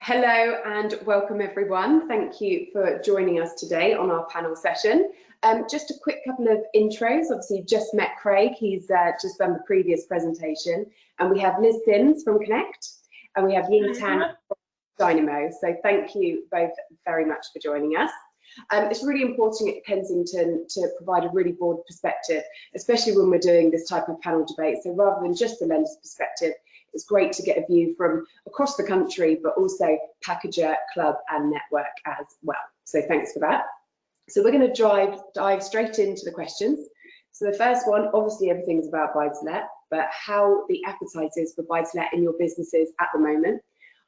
Hello and welcome everyone. Thank you for joining us today on our panel session. Just a quick couple of intros. Obviously you've just met Craig, he's just done the previous presentation, and we have Liz Syms from Connect and we have Ying Tan from Dynamo. So thank you both very much for joining us. It's really important at Kensington to provide a really broad perspective, especially when we're doing this type of panel debate. So rather than just the lender's perspective, it's great to get a view from across the country, but also packager, club and network as well. So thanks for that. So we're going to dive straight into the questions. So the first one, obviously everything's about buy-to-let, but how the appetite is for buy-to-let in your businesses at the moment.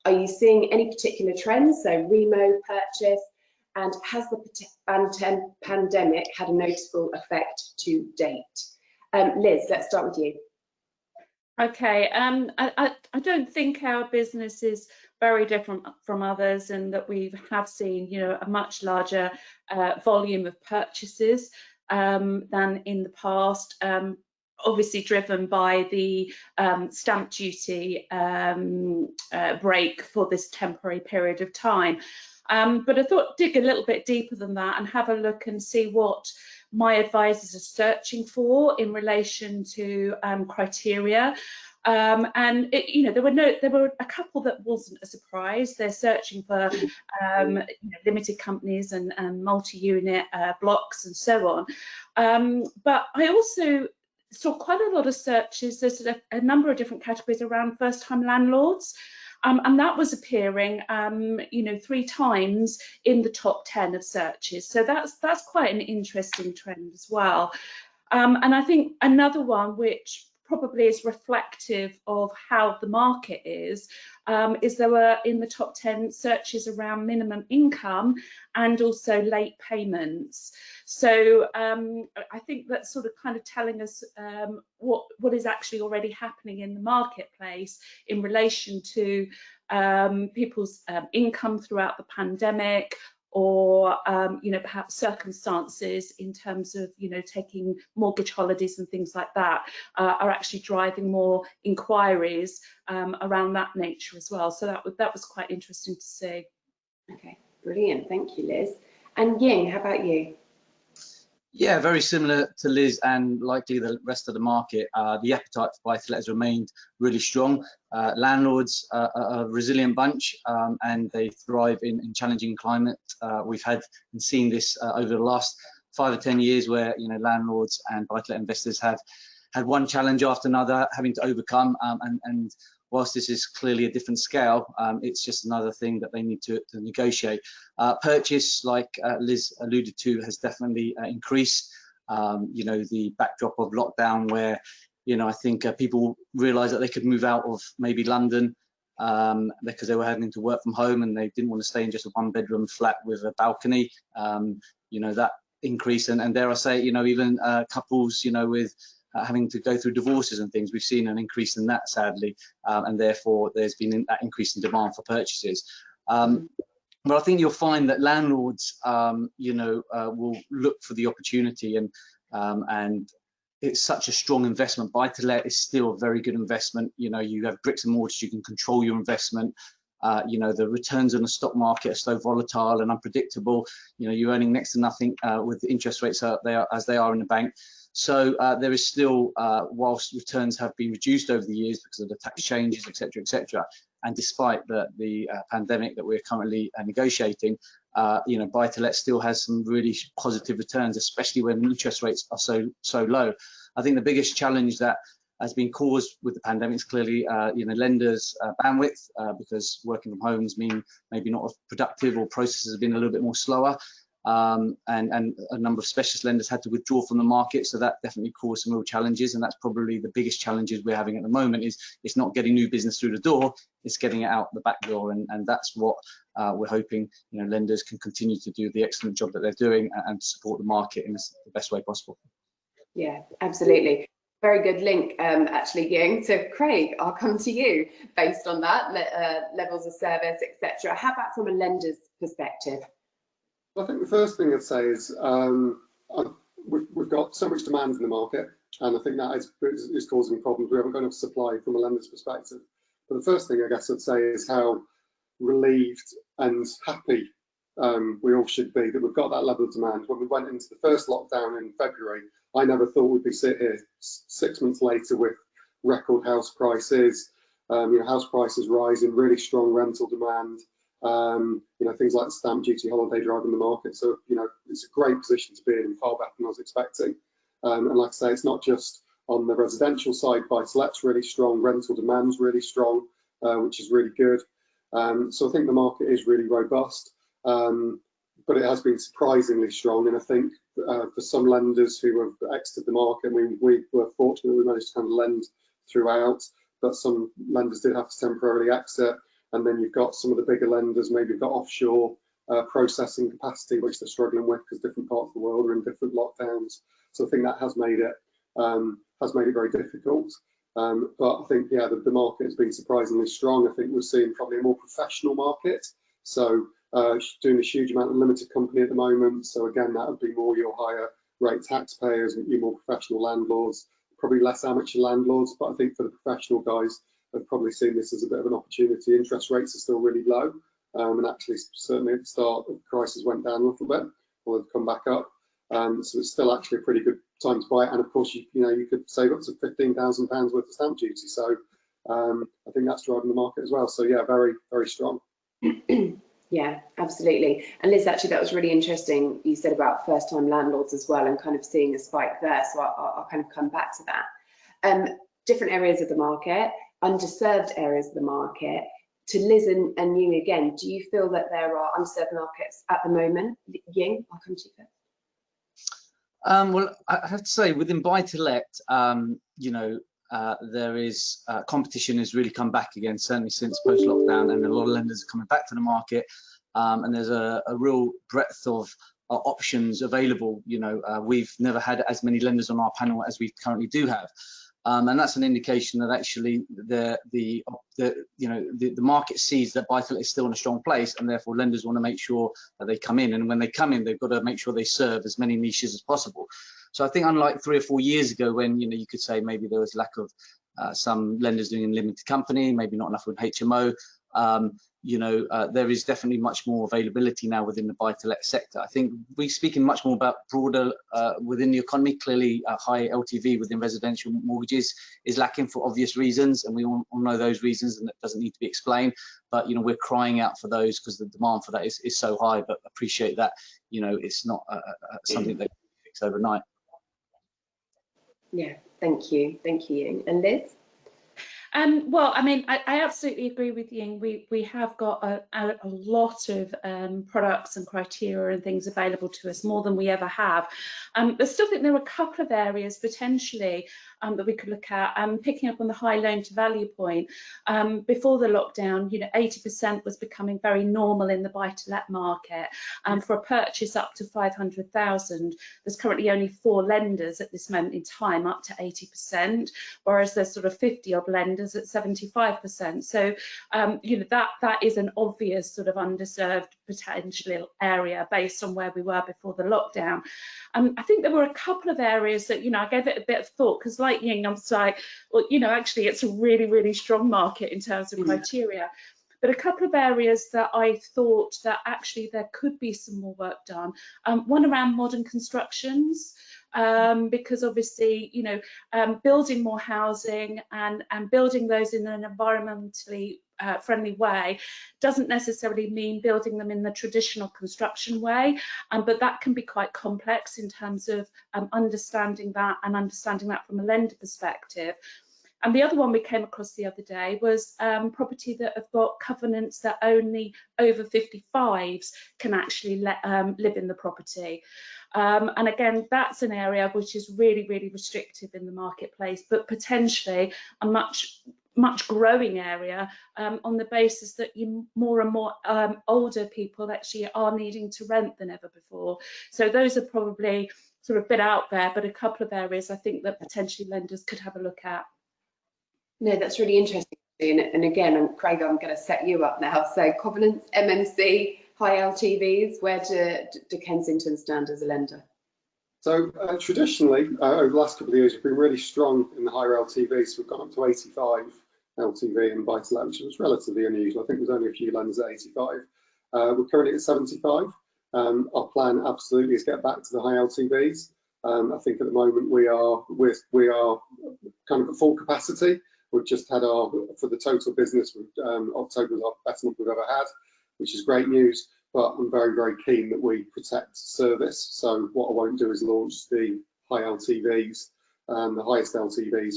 Are you seeing any particular trends, so remo, purchase, and has the pandemic had a noticeable effect to date? Liz, let's start with you. Okay, I don't think our business is very different from others, and that we have seen, a much larger volume of purchases than in the past. Obviously driven by the stamp duty break for this temporary period of time. But I thought dig a little bit deeper than that and have a look and see what my advisors are searching for in relation to criteria. And there were a couple that wasn't a surprise. They're searching for limited companies and multi-unit blocks and so on. But I also saw quite a lot of searches. There's a number of different categories around first-time landlords. And that was appearing, 3 times in the top 10 of searches. So that's quite an interesting trend as well. And I think another one which probably is reflective of how the market is there were in the top 10 searches around minimum income and also late payments. So I think that's sort of kind of telling us what is actually already happening in the marketplace in relation to people's income throughout the pandemic, or perhaps circumstances in terms of taking mortgage holidays and things like that are actually driving more inquiries around that nature as well. So that was quite interesting to see. Okay, brilliant, thank you, Liz. And Ying, how about you? Yeah, very similar to Liz and likely the rest of the market. The appetite for buy-to-let has remained really strong. Landlords are a resilient bunch and they thrive in challenging climate. We've had and seen this over the last 5 or 10 years where landlords and buy-to-let investors have had one challenge after another having to overcome, and whilst this is clearly a different scale, it's just another thing that they need to negotiate. Purchase, like Liz alluded to, has definitely increased. The backdrop of lockdown where, I think people realised that they could move out of maybe London because they were having to work from home and they didn't want to stay in just a 1-bedroom flat with a balcony. That increase, and dare I say, even couples, with having to go through divorces and things, we've seen an increase in that, sadly, and therefore there's been that increase in demand for purchases. But I think you'll find that landlords, will look for the opportunity, and it's such a strong investment. Buy-to-let is still a very good investment. You have bricks and mortars, you can control your investment. The returns on the stock market are so volatile and unpredictable. You're earning next to nothing with the interest rates as they are in the bank. So there is still, whilst returns have been reduced over the years because of the tax changes, etc., and despite the pandemic that we're currently negotiating, buy-to-let still has some really positive returns, especially when interest rates are so low. I think the biggest challenge that has been caused with the pandemic is clearly, lenders' bandwidth, because working from homes mean maybe not as productive, or processes have been a little bit more slower. And a number of specialist lenders had to withdraw from the market, so that definitely caused some real challenges, and that's probably the biggest challenges we're having at the moment. It's not getting new business through the door, it's getting it out the back door, and that's what we're hoping lenders can continue to do the excellent job that they're doing and support the market in the best way possible. Yeah, absolutely. Very good link, actually, Ying. So Craig, I'll come to you based on that, levels of service, etc. How about from a lender's perspective? I think the first thing I'd say is we've got so much demand in the market, and I think that is causing problems. We haven't got enough supply from a lender's perspective. But the first thing I guess I'd say is how relieved and happy we all should be that we've got that level of demand. When we went into the first lockdown in February, I never thought we'd be sitting here 6 months later with record house prices, house prices rising, really strong rental demand, things like stamp duty, holiday driving the market. So, it's a great position to be in, far better than I was expecting. And like I say, it's not just on the residential side, buy-to-let's really strong, rental demand's really strong, which is really good. So I think the market is really robust, but it has been surprisingly strong. And I think for some lenders who have exited the market, we were fortunate we managed to kind of lend throughout, but some lenders did have to temporarily exit. And then you've got some of the bigger lenders, maybe you've got offshore processing capacity, which they're struggling with because different parts of the world are in different lockdowns. So I think that has made it very difficult. But I think, the market has been surprisingly strong. I think we're seeing probably a more professional market. So doing a huge amount of limited company at the moment. So again, that would be more your higher rate taxpayers, your more professional landlords, probably less amateur landlords. But I think for the professional guys, have probably seen this as a bit of an opportunity. Interest rates are still really low, and actually certainly at the start the crisis went down a little bit, or they've come back up. So it's still actually a pretty good time to buy it. And of course, you could save up to £15,000 worth of stamp duty. So I think that's driving the market as well. So yeah, very, very strong. Yeah, absolutely. And Liz, actually, that was really interesting. You said about first-time landlords as well, and kind of seeing a spike there. So I'll kind of come back to that. Different areas of the market, underserved areas of the market. To Liz and Ying again, do you feel that there are underserved markets at the moment? Ying, I'll come to you first. Well, I have to say, within buy-to-let, there is competition has really come back again, certainly since post-lockdown, and a lot of lenders are coming back to the market, and there's a real breadth of options available. We've never had as many lenders on our panel as we currently do have. And that's an indication that actually the market sees that buy-to-let is still in a strong place, and therefore lenders want to make sure that they come in. And when they come in, they've got to make sure they serve as many niches as possible. So I think unlike 3 or 4 years ago, when you could say maybe there was lack of some lenders doing in limited company, maybe not enough with HMO. There is definitely much more availability now within the buy-to-let sector. I think we're speaking much more about broader within the economy. Clearly, high LTV within residential mortgages is lacking for obvious reasons, and we all know those reasons, and that doesn't need to be explained. But we're crying out for those because the demand for that is so high. But appreciate that it's not something that can be fixed overnight. Yeah, thank you, Ying. And Liz? Well, I mean, I absolutely agree with Ying. We have got a lot of products and criteria and things available to us, more than we ever have. But I still think there are a couple of areas potentially that we could look at. Picking up on the high loan to value point, before the lockdown, 80% was becoming very normal in the buy-to-let market. For a purchase up to 500,000, there's currently only 4 lenders at this moment in time up to 80%, whereas there's sort of 50 odd lenders at 75%. So that is an obvious sort of underserved potential area based on where we were before the lockdown. I think there were a couple of areas that I gave it a bit of thought, because like Ying, I was like, well, actually it's a really, really strong market in terms of criteria. But a couple of areas that I thought that actually there could be some more work done. One around modern constructions. Because obviously, building more housing and building those in an environmentally friendly way doesn't necessarily mean building them in the traditional construction way, but that can be quite complex in terms of understanding that from a lender perspective. And the other one we came across the other day was property that have got covenants that only over 55s can actually live in the property. And again, that's an area which is really, really restrictive in the marketplace, but potentially a much growing area on the basis that more and more older people actually are needing to rent than ever before. So those are probably sort of a bit out there, but a couple of areas I think that potentially lenders could have a look at. No, that's really interesting. And again, Craig, I'm going to set you up now. So covenants, MMC, high LTVs, where do Kensington stand as a lender? So traditionally, over the last couple of years, we've been really strong in the higher LTVs. So we've gone up to 85 LTV in buy-to-let, which was relatively unusual. I think there's only a few lenders at 85. We're currently at 75. Our plan absolutely is get back to the high LTVs. I think at the moment we are kind of at full capacity. We've just had for the total business, October was our best month we've ever had, which is great news. But I'm very, very keen that we protect service. So what I won't do is launch the high LTVs, the highest LTVs.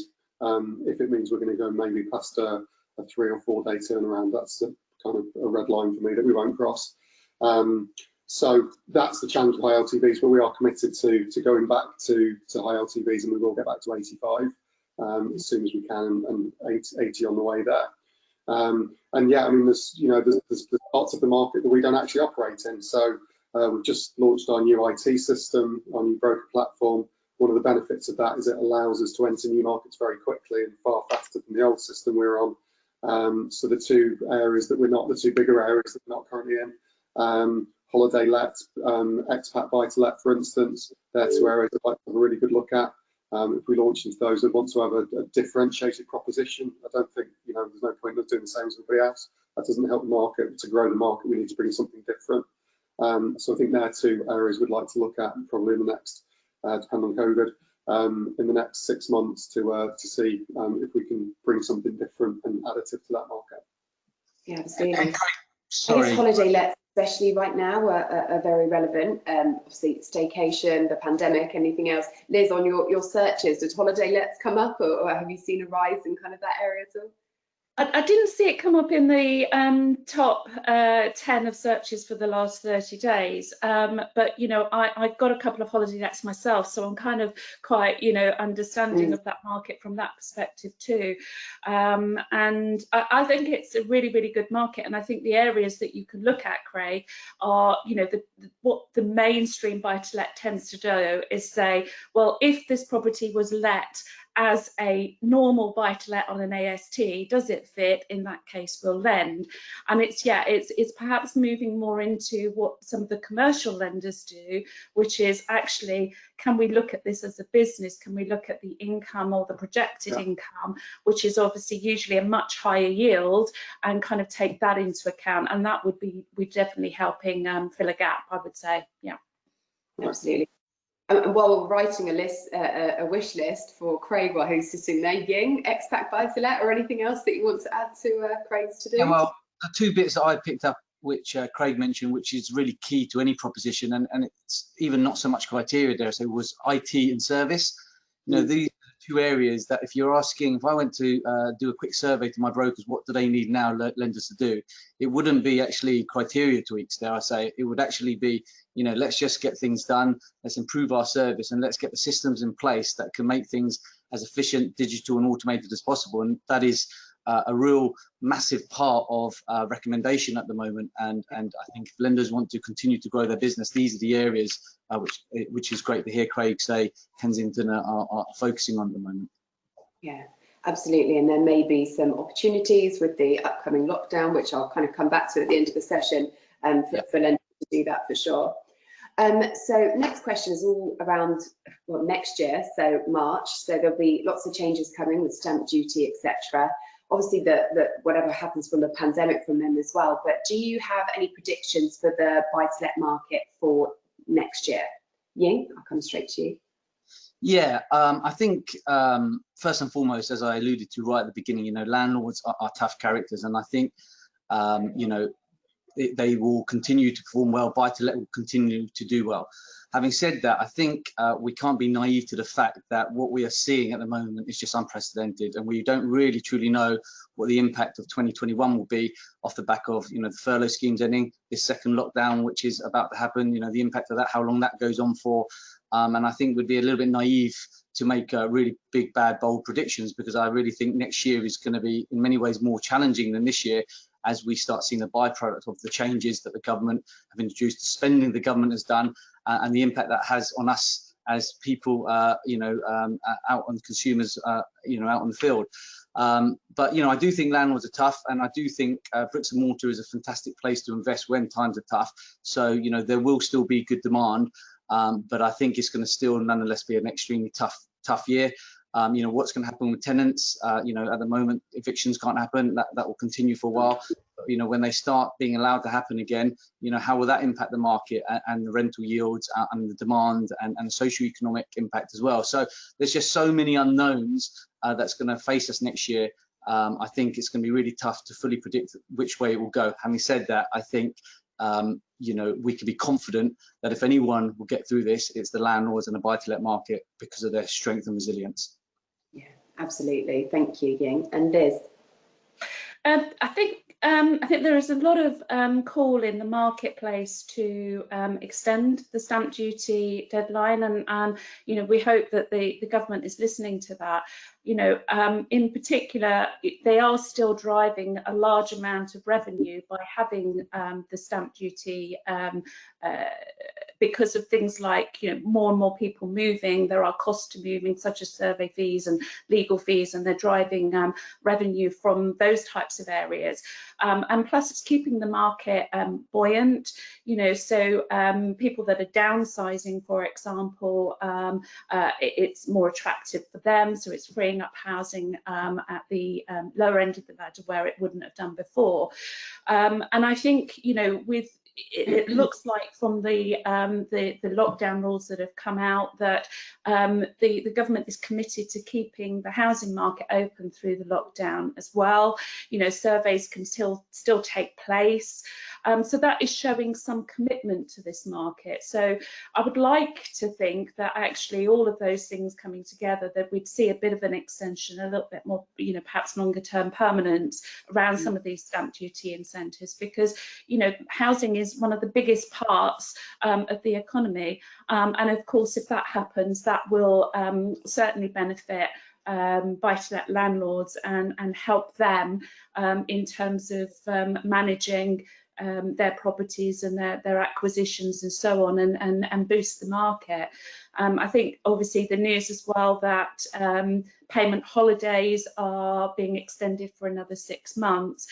If it means we're going to go maybe past a 3 or 4 day turnaround, that's kind of a red line for me that we won't cross. So that's the challenge of high LTVs, but we are committed to going back to high LTVs, and we will get back to 85 as soon as we can, and 80 on the way there. And yeah, I mean, there's parts of the market that we don't actually operate in. So we've just launched our new IT system, our new broker platform. One of the benefits of that is it allows us to enter new markets very quickly and far faster than the old system we were on. So the two areas that we're not, the two bigger areas that we're not currently in, holiday let, expat buy to let, for instance, they're two areas I'd like to have a really good look at. If we launch into those, we want to have a differentiated proposition. I don't think, there's no point in us doing the same as everybody else. That doesn't help the market. To grow the market, we need to bring something different. So I think there are two areas we'd like to look at probably in the next, depending on COVID, in the next 6 months to see if we can bring something different and additive to that market. Yeah, absolutely. Sorry. I guess holiday lets, especially right now, are very relevant. Obviously, staycation, the pandemic, anything else. Liz, on your searches, did holiday lets come up, or have you seen a rise in kind of that area at all? I didn't see it come up in the top 10 of searches for the last 30 days, but I've got a couple of holiday lets myself, so I'm kind of quite understanding of that market from that perspective too. And I think it's a really, really good market, and I think the areas that you can look at, Craig, are what the mainstream buy-to-let tends to do is say, well, if this property was let as a normal buy-to-let on an AST, does it fit? In that case, we'll lend. And it's perhaps moving more into what some of the commercial lenders do, which is actually, can we look at this as a business? Can we look at the income or the projected income, which is obviously usually a much higher yield, and kind of take that into account? And that would be definitely helping fill a gap, I would say. Yeah, absolutely. And while we're writing a wish list for Craig while he's sitting there, Ying, expat buy-to-let, or anything else that you want to add to Craig's to do? Yeah, well, the two bits that I picked up, which Craig mentioned, which is really key to any proposition, and it's even not so much criteria there, so it was IT and service. These are two areas that if I went to do a quick survey to my brokers, what do they need now lenders to do? It wouldn't be actually criteria tweaks, dare I say. It would actually be, let's just get things done, let's improve our service, and let's get the systems in place that can make things as efficient, digital and automated as possible. And that is a real massive part of recommendation at the moment. And I think if lenders want to continue to grow their business, these are the areas which is great to hear Craig say Kensington are focusing on at the moment. Yeah, absolutely. And there may be some opportunities with the upcoming lockdown, which I'll kind of come back to at the end of the session, for lenders to do that for sure. So next question is all around next year, so March. So there'll be lots of changes coming with stamp duty, etc. Obviously, whatever happens from the pandemic from them as well. But do you have any predictions for the buy-to-let market for next year? Ying, I'll come straight to you. Yeah, I think first and foremost, as I alluded to right at the beginning, landlords are tough characters, and I think they will continue to perform well. Buy-to-let will continue to do well. Having said that, I think we can't be naive to the fact that what we are seeing at the moment is just unprecedented, and we don't really truly know what the impact of 2021 will be off the back of the furlough schemes ending, this second lockdown which is about to happen, the impact of that, how long that goes on for. And I think we'd be a little bit naive to make really big, bad, bold predictions, because I really think next year is going to be in many ways more challenging than this year, as we start seeing the byproduct of the changes that the government have introduced, the spending the government has done, and the impact that has on us as people, out on consumers, out on the field. But I do think landlords are tough, and I do think bricks and mortar is a fantastic place to invest when times are tough. So there will still be good demand, but I think it's going to still nonetheless be an extremely tough year. You know, what's going to happen with tenants? You know, at the moment, evictions can't happen. That will continue for a while. But, you know, when they start being allowed to happen again, you know, how will that impact the market and the rental yields and the demand and the socio-economic impact as well? So there's just so many unknowns that's going to face us next year. I think it's going to be really tough to fully predict which way it will go. Having said that, I think you know, we can be confident that if anyone will get through this, it's the landlords and the buy-to-let market because of their strength and resilience. Yeah, absolutely. Thank you, Ying. And Liz? I think there is a lot of call in the marketplace to extend the stamp duty deadline, and you know, we hope that the government is listening to that. You know, in particular, they are still driving a large amount of revenue by having the stamp duty because of things like, you know, more and more people moving. There are costs to moving, such as survey fees and legal fees, and they're driving revenue from those types of areas. And plus, it's keeping the market buoyant. You know, so people that are downsizing, for example, it's more attractive for them. So it's freeing up housing at the lower end of the ladder where it wouldn't have done before. And I think, you know, with it looks like from the lockdown rules that have come out that the government is committed to keeping the housing market open through the lockdown as well. You know, surveys can still take place. So that is showing some commitment to this market. So I would like to think that actually all of those things coming together, that we'd see a bit of an extension, a little bit more, you know, perhaps longer term permanence around some of these stamp duty incentives, because, you know, housing is one of the biggest parts of the economy. And of course, if that happens, that will certainly benefit buy-to-let landlords and help them in terms of managing their properties and their acquisitions and so on, and boost the market. I think obviously the news as well that payment holidays are being extended for another 6 months.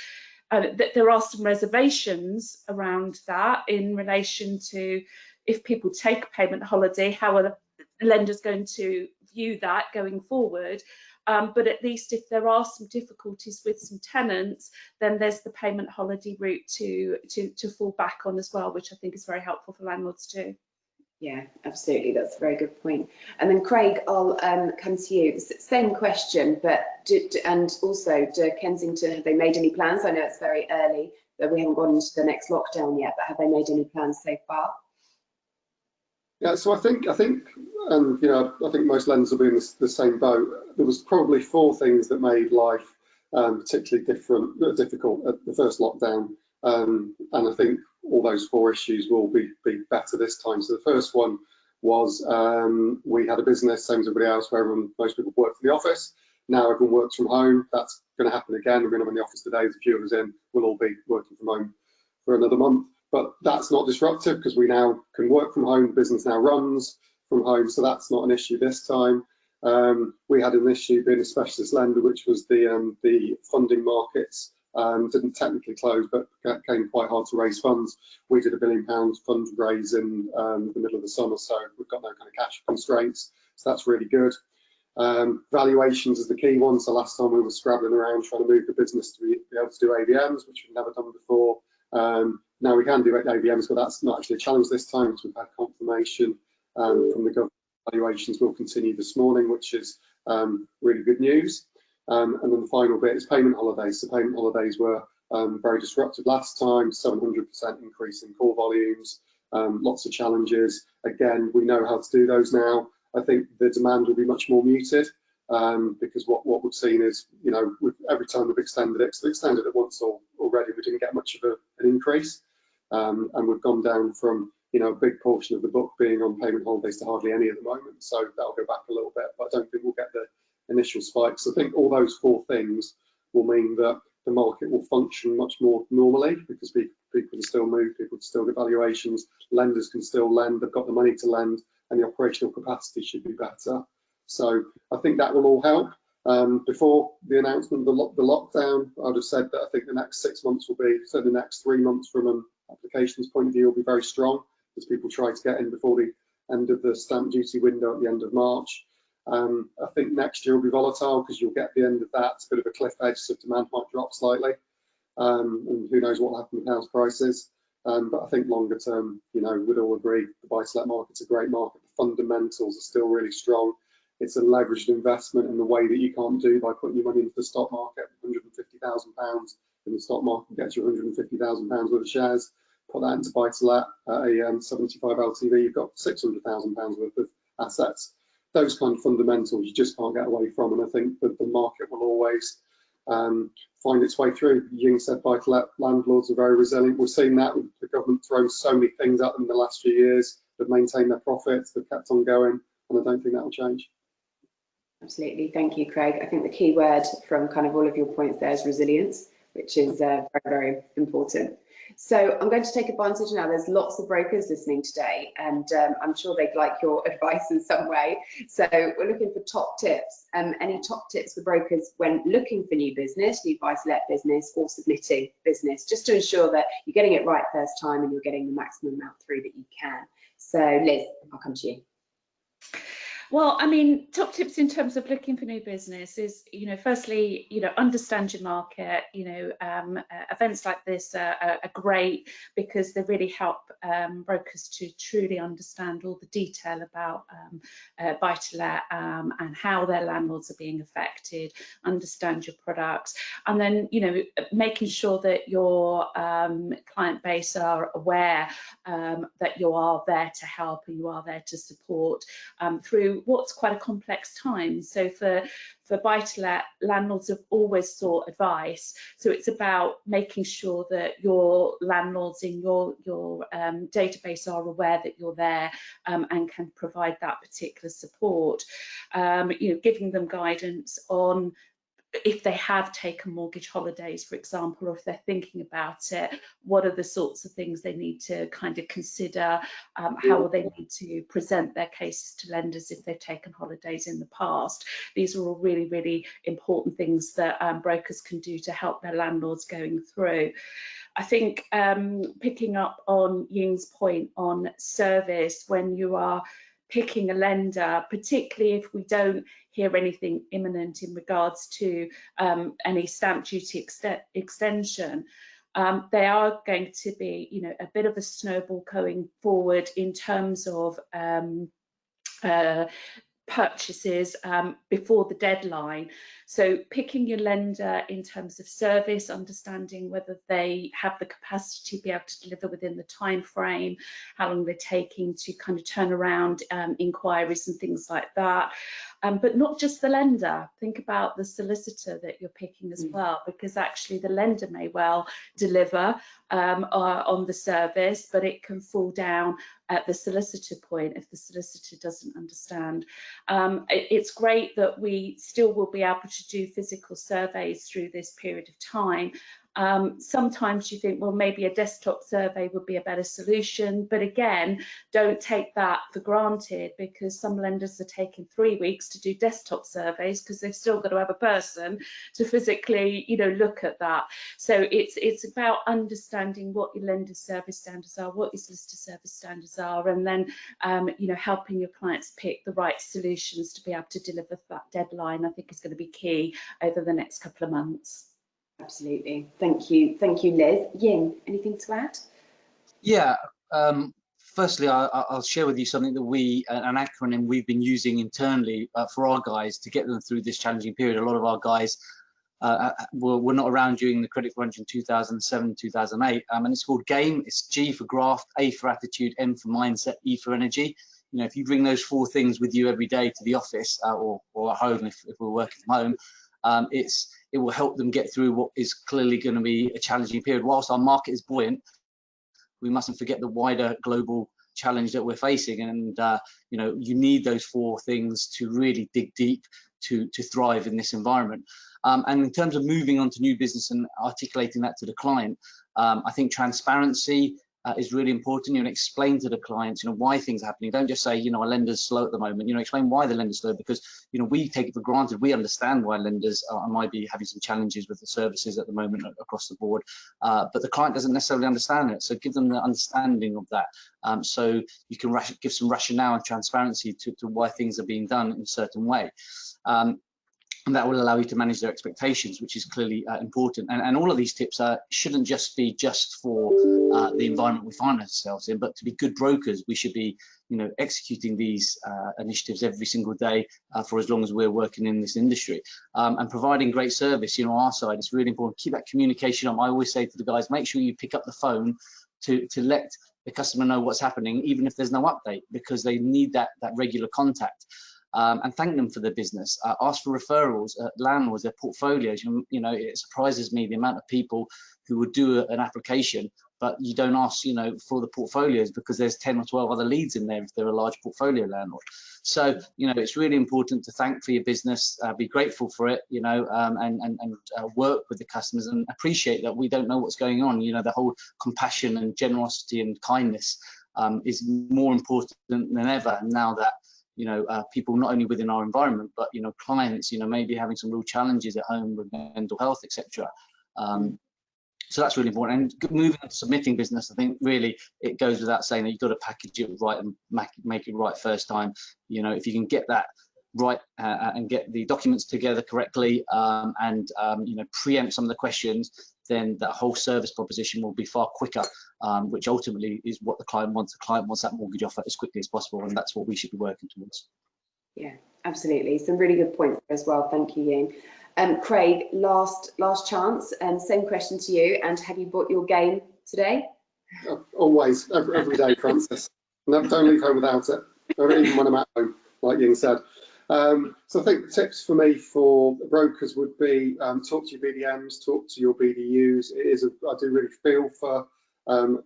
That there are some reservations around that in relation to if people take a payment holiday, how are the lenders going to view that going forward? But at least if there are some difficulties with some tenants, then there's the payment holiday route to fall back on as well, which I think is very helpful for landlords too. Yeah, absolutely. That's a very good point. And then Craig, I'll come to you. Same question, but and also, do Kensington, have they made any plans? I know it's very early, that we haven't gone into the next lockdown yet, but have they made any plans so far? Yeah, so I think, and you know, I think most lenders will be in the same boat. There was probably 4 things that made life particularly difficult at the first lockdown, and I think all those 4 issues will be better this time. So the first one was we had a business, same as everybody else, where most people work from the office. Now everyone works from home. That's going to happen again. We're going to be in the office today. There's a few of us in. We'll all be working from home for another month. But that's not disruptive because we now can work from home. The business now runs from home, so that's not an issue this time. We had an issue being a specialist lender, which was the funding markets didn't technically close, but became quite hard to raise funds. We did £1 billion fundraise in the middle of the summer, so we've got no kind of cash constraints. So that's really good. Valuations is the key one. So last time we were scrabbling around trying to move the business to be able to do AVMs, which we've never done before. Now we can do AVMs, but that's not actually a challenge this time because we've had confirmation from the government. Valuations will continue this morning, which is really good news. And then the final bit is payment holidays. So payment holidays were very disruptive last time, 700% increase in call volumes, lots of challenges. Again, we know how to do those now. I think the demand will be much more muted because what we've seen is, you know, every time we've extended it, so we extended it once already, we didn't get much of an increase. And we've gone down from, you know, a big portion of the book being on payment holidays to hardly any at the moment. So that'll go back a little bit, but I don't think we'll get the initial spikes. I think all those 4 things will mean that the market will function much more normally because people can still move, people can still get valuations, lenders can still lend, they've got the money to lend, and the operational capacity should be better. So I think that will all help. Before the announcement of the lockdown, I'd have said that I think the next 6 months will be, so the next 3 months from an applications point of view will be very strong as people try to get in before the end of the stamp duty window at the end of March. I think next year will be volatile because you'll get the end of that. It's a bit of a cliff edge, so demand might drop slightly. And who knows what will happen with house prices. But I think longer term, you know, we'd all agree the buy-to-let market's a great market. The fundamentals are still really strong. It's a leveraged investment in the way that you can't do by putting your money into the stock market. £150,000 in the stock market gets you £150,000 worth of shares. Put that into buy-to-let at a 75 LTV, you've got £600,000 worth of assets. Those kind of fundamentals you just can't get away from, and I think that the market will always find its way through. Ying said buy-to-let landlords are very resilient. We've seen that with the government throwing so many things at them in the last few years. They've maintained their profits, they've kept on going, and I don't think that will change. Absolutely, thank you, Craig. I think the key word from kind of all of your points there is resilience, which is very, very important. So I'm going to take advantage now. There's lots of brokers listening today, and I'm sure they'd like your advice in some way. So we're looking for top tips. Any top tips for brokers when looking for new business, new buy-to-let business, or submitting business, just to ensure that you're getting it right first time and you're getting the maximum amount through that you can. So Liz, I'll come to you. Well, I mean, top tips in terms of looking for new business is, you know, firstly, you know, understand your market. You know, events like this are great because they really help brokers to truly understand all the detail about buy-to-let and how their landlords are being affected, understand your products, and then, you know, making sure that your client base are aware that you are there to help and you are there to support through what's quite a complex time. So for buy-to-let, landlords have always sought advice. So it's about making sure that your landlords in your database are aware that you're there and can provide that particular support. You know, giving them guidance on if they have taken mortgage holidays, for example, or if they're thinking about it, what are the sorts of things they need to kind of consider, how will they need to present their cases to lenders if they've taken holidays in the past. These are all really, really important things that brokers can do to help their landlords going through. I think picking up on Ying's point on service, when you are picking a lender, particularly if we don't hear anything imminent in regards to any stamp duty extension, they are going to be, you know, a bit of a snowball going forward in terms of purchases before the deadline. So picking your lender in terms of service, understanding whether they have the capacity to be able to deliver within the time frame, how long they're taking to kind of turn around inquiries and things like that. But not just the lender, think about the solicitor that you're picking as well, because actually the lender may well deliver on the service, but it can fall down at the solicitor point if the solicitor doesn't understand. It's great that we still will be able to do physical surveys through this period of time. Sometimes you think, well, maybe a desktop survey would be a better solution, but again, don't take that for granted, because some lenders are taking 3 weeks to do desktop surveys because they've still got to have a person to physically, you know, look at that. So it's about understanding what your lender service standards are, what your solicitor service standards are, and then you know, helping your clients pick the right solutions to be able to deliver that deadline. I think is going to be key over the next couple of months. Absolutely. Thank you, Liz. Ying, anything to add? Yeah. Firstly, I'll share with you something that an acronym we've been using internally for our guys to get them through this challenging period. A lot of our guys were not around during the credit crunch in 2007, 2008, and it's called GAME. It's G for graft, A for attitude, M for mindset, E for energy. You know, if you bring those 4 things with you every day to the office or at home, if we're working from home, it will help them get through what is clearly going to be a challenging period. Whilst our market is buoyant, we mustn't forget the wider global challenge that we're facing, and you know, you need those 4 things to really dig deep to thrive in this environment. And in terms of moving on to new business and articulating that to the client, I think transparency is really important. You know, explain to the clients, you know, why things are happening. Don't just say, you know, a lender's slow at the moment. You know, explain why the lender's slow, because, you know, we take it for granted. We understand why lenders might be having some challenges with the services at the moment across the board, but the client doesn't necessarily understand it. So give them the understanding of that, so you can give some rationale and transparency to why things are being done in a certain way. And that will allow you to manage their expectations, which is clearly important. And all of these tips shouldn't just be for the environment we find ourselves in, but to be good brokers, we should be, you know, executing these initiatives every single day for as long as we're working in this industry, and providing great service. You know, our side, it's really important. Keep that communication up. I always say to the guys, make sure you pick up the phone to let the customer know what's happening, even if there's no update, because they need that regular contact. And thank them for their business. Ask for referrals, landlords, their portfolios. You know, it surprises me the amount of people who would do an application, but you don't ask, you know, for the portfolios, because there's 10 or 12 other leads in there if they're a large portfolio landlord. So, you know, it's really important to thank for your business, be grateful for it, you know, and work with the customers and appreciate that we don't know what's going on. You know, the whole compassion and generosity and kindness is more important than ever now that, you know, people not only within our environment, but, you know, clients, you know, maybe having some real challenges at home with mental health, etc. So that's really important. And moving on to submitting business, I think really it goes without saying that you've got to package it right and make it right first time. You know, if you can get that right and get the documents together correctly, and you know, preempt some of the questions, then that whole service proposition will be far quicker, which ultimately is what the client wants. The client wants that mortgage offer as quickly as possible, and that's what we should be working towards. Yeah, absolutely. Some really good points as well. Thank you, Ying. Craig, last chance, and same question to you. And have you bought your game today? Always, every day, Francis. Never, don't leave home without it, or even when I'm at home, like Ying said. So I think the tips for me for brokers would be talk to your BDMs, talk to your BDUs. I do really feel for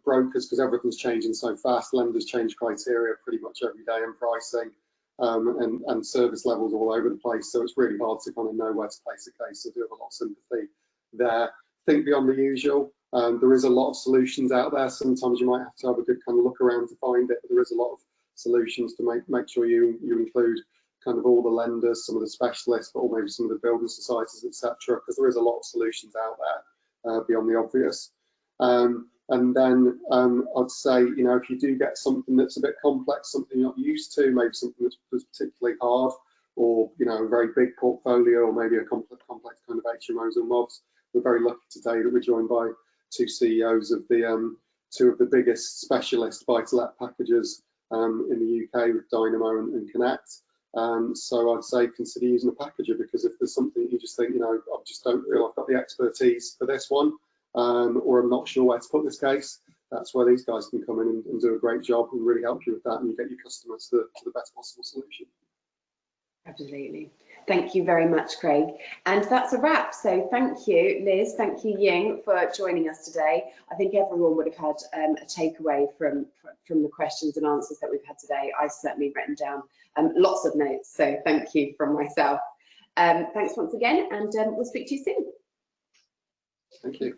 brokers, because everything's changing so fast. Lenders change criteria pretty much every day, and pricing and service levels all over the place. So it's really hard to kind of know where to place a case. So I do have a lot of sympathy there. Think beyond the usual. There is a lot of solutions out there. Sometimes you might have to have a good kind of look around to find it, but there is a lot of solutions to make sure you include kind of all the lenders, some of the specialists, or maybe some of the building societies, etc., because there is a lot of solutions out there beyond the obvious. And then I'd say, you know, if you do get something that's a bit complex, something you're not used to, maybe something that's particularly hard, or, you know, a very big portfolio, or maybe a complex kind of HMOs and mobs, we're very lucky today that we're joined by two CEOs of the two of the biggest specialist buy-to-let packages in the UK, with Dynamo and Connect. So I'd say consider using a packager, because if there's something you just think, you know, I just don't feel I've got the expertise for this one, or I'm not sure where to put this case, that's where these guys can come in and do a great job and really help you with that, and you get your customers to the best possible solution. Absolutely. Thank you very much, Craig. And that's a wrap. So thank you, Liz. Thank you, Ying, for joining us today. I think everyone would have had a takeaway from the questions and answers that we've had today. I've certainly written down lots of notes. So thank you from myself. Thanks once again, and we'll speak to you soon. Thank you.